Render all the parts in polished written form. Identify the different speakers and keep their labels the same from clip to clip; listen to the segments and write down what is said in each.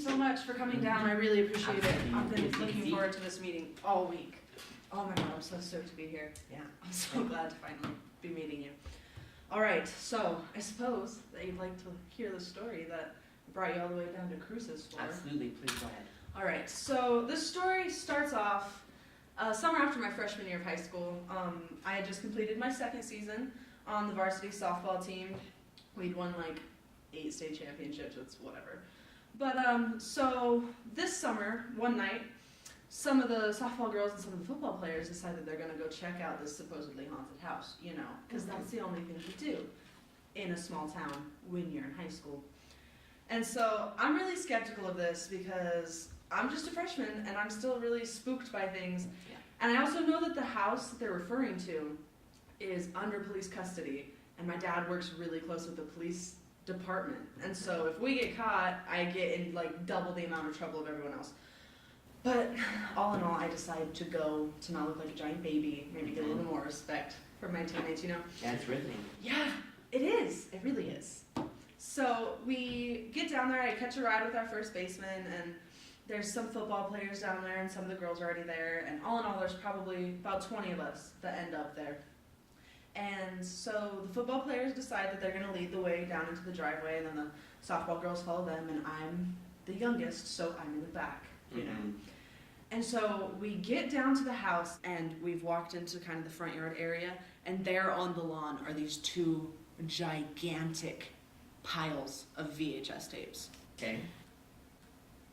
Speaker 1: so much for coming down. I really appreciate it. I've been looking forward to this meeting all week. Oh my God, I'm so stoked to be here.
Speaker 2: Yeah.
Speaker 1: I'm so glad to finally be meeting you. All right, so I suppose that you'd like to hear the story that brought you all the way down to Cruces for.
Speaker 2: Absolutely, please go ahead.
Speaker 1: All right, so this story starts off summer after my freshman year of high school. I had just completed my second season on the varsity softball team. We'd won like 8 state championships, it's whatever. But so this summer, one night, some of the softball girls and some of the football players decided they're gonna go check out this supposedly haunted house, you know, because that's the only thing to do in a small town when you're in high school. And so I'm really skeptical of this because I'm just a freshman and I'm still really spooked by things.
Speaker 2: Yeah.
Speaker 1: And I also know that the house that they're referring to is under police custody, and my dad works really close with the police department. And so if we get caught, I get in like double the amount of trouble of everyone else. But all in all, I decided to go to not look like a giant baby, maybe get a little more respect from my teammates, you know?
Speaker 2: Yeah, it's riveting.
Speaker 1: Yeah, it is. It really is. So we get down there, I catch a ride with our first baseman, and there's some football players down there, and some of the girls are already there, and all in all, there's probably about 20 of us that end up there. And so the football players decide that they're gonna lead the way down into the driveway, and then the softball girls follow them, and I'm the youngest, so I'm in the back, you know? And so we get down to the house, and we've walked into kind of the front yard area, and there on the lawn are these 2 gigantic piles of VHS tapes.
Speaker 2: Okay.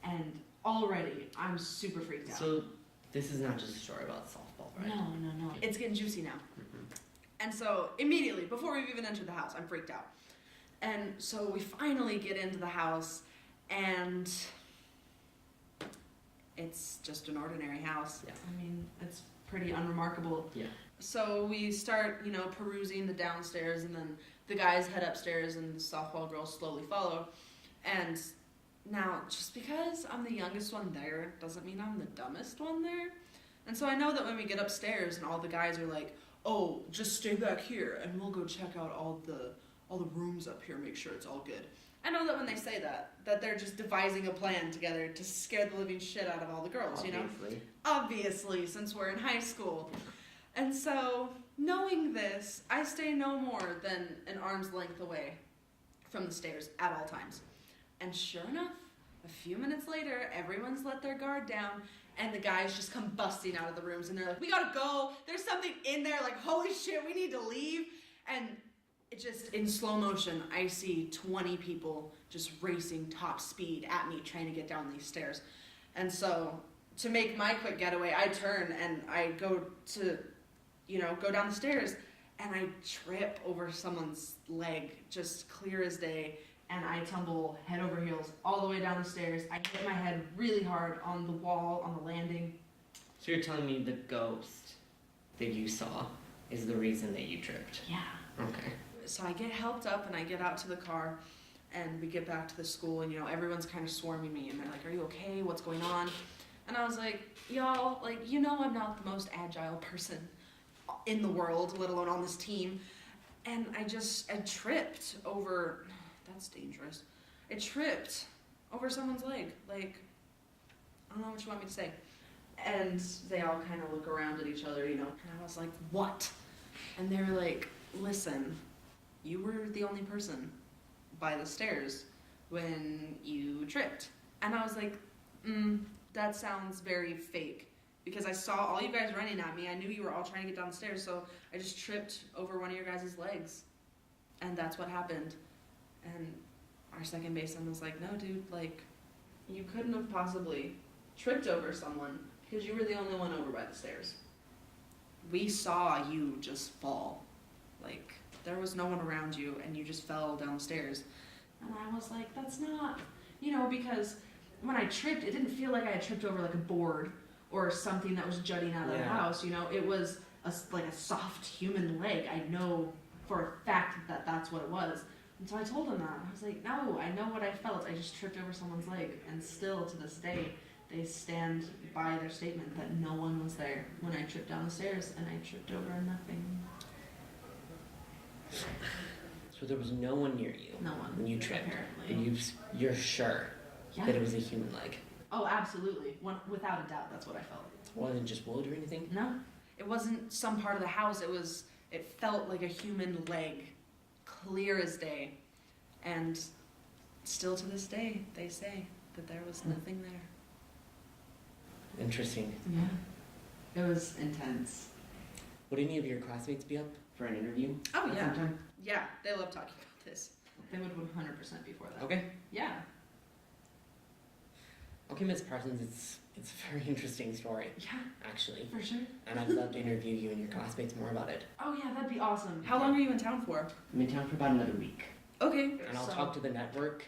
Speaker 1: And already, I'm super freaked out.
Speaker 2: So this is not just a story about softball, right?
Speaker 1: No. It's getting juicy now.
Speaker 2: Mm-hmm.
Speaker 1: And so immediately, before we've even entered the house, I'm freaked out. And so we finally get into the house, and it's just an ordinary house.
Speaker 2: Yeah.
Speaker 1: I mean, it's pretty unremarkable.
Speaker 2: Yeah.
Speaker 1: So we start, you know, perusing the downstairs, and then the guys head upstairs, and the softball girls slowly follow. And now, just because I'm the youngest one there doesn't mean I'm the dumbest one there. And so I know that when we get upstairs and all the guys are like, oh, just stay back here and we'll go check out all the rooms up here, make sure it's all good. I know that when they say that they're just devising a plan together to scare the living shit out of all the girls,
Speaker 2: Obviously.
Speaker 1: you know? Obviously, since we're in high school. And so, knowing this, I stay no more than an arm's length away from the stairs at all times. And sure enough, a few minutes later, everyone's let their guard down, and the guys just come busting out of the rooms, and they're like, we gotta go, there's something in there, like, holy shit, we need to leave. And it just, in slow motion, I see 20 people just racing top speed at me, trying to get down these stairs. And so, to make my quick getaway, I turn, and I go to, go down the stairs, and I trip over someone's leg, just clear as day, and I tumble head over heels all the way down the stairs. I hit my head really hard on the wall, on the landing.
Speaker 2: So you're telling me the ghost that you saw is the reason that you tripped?
Speaker 1: Yeah.
Speaker 2: Okay.
Speaker 1: So I get helped up, and I get out to the car, and we get back to the school, and, everyone's kind of swarming me, and they're like, are you okay? What's going on? And I was like, y'all, I'm not the most agile person in the world, let alone on this team. And I tripped over, that's dangerous. I tripped over someone's leg. I don't know what you want me to say. And they all kind of look around at each other, and I was like, what? And they were like, listen, you were the only person by the stairs when you tripped. And I was like, that sounds very fake. Because I saw all you guys running at me. I knew you were all trying to get down the stairs, so I just tripped over one of your guys' legs. And that's what happened. And our second baseman was like, no, dude, you couldn't have possibly tripped over someone because you were the only one over by the stairs. We saw you just fall. There was no one around you, and you just fell down the stairs. And I was like, that's not, because when I tripped, it didn't feel like I had tripped over a board or something that was jutting out of the house, it was a soft human leg. I know for a fact that that's what it was. And so I told him that. I was like, no, I know what I felt. I just tripped over someone's leg. And still to this day, they stand by their statement that no one was there when I tripped down the stairs, and I tripped over nothing.
Speaker 2: So there was no one near you?
Speaker 1: No one.
Speaker 2: When you tripped?
Speaker 1: Apparently.
Speaker 2: And you're sure?
Speaker 1: Yeah.
Speaker 2: That it was a human leg.
Speaker 1: Oh, absolutely. Without a doubt, that's what I felt.
Speaker 2: It wasn't just wood or anything?
Speaker 1: No. It wasn't some part of the house. It felt like a human leg. Clear as day. And still to this day, they say that there was nothing there.
Speaker 2: Interesting.
Speaker 1: Yeah. It was intense.
Speaker 2: Would any of your classmates be up for an interview?
Speaker 1: Oh,
Speaker 2: at
Speaker 1: yeah.
Speaker 2: some time?
Speaker 1: Yeah, they love talking about this. They would 100% be for that.
Speaker 2: Okay.
Speaker 1: Yeah.
Speaker 2: Okay, Miss Parsons, it's a very interesting story.
Speaker 1: Yeah,
Speaker 2: actually.
Speaker 1: for sure.
Speaker 2: And I'd love to interview you and your classmates more about it.
Speaker 1: Oh yeah, that'd be awesome. How long are you in town for?
Speaker 2: I'm in town for about another week.
Speaker 1: Okay.
Speaker 2: And I'll talk to the network,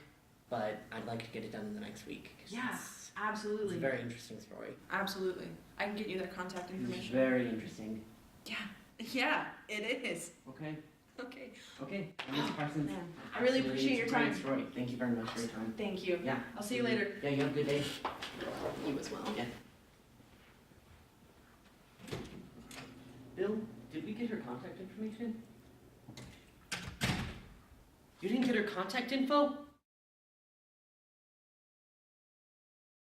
Speaker 2: but I'd like to get it done in the next week.
Speaker 1: Yeah,
Speaker 2: It's
Speaker 1: absolutely.
Speaker 2: a very interesting story.
Speaker 1: Absolutely. I can get you their contact information.
Speaker 2: Very interesting.
Speaker 1: Yeah. Yeah, it is.
Speaker 2: Okay.
Speaker 1: Okay.
Speaker 2: Okay. Miss Parsons.
Speaker 1: Man, I really appreciate your time.
Speaker 2: Great story. Thank you very much for your time.
Speaker 1: Thank you.
Speaker 2: Yeah.
Speaker 1: I'll see you later.
Speaker 2: Yeah, you have a good day.
Speaker 1: You as well.
Speaker 2: Yeah. Bill, did we get her contact information? You didn't get her contact info?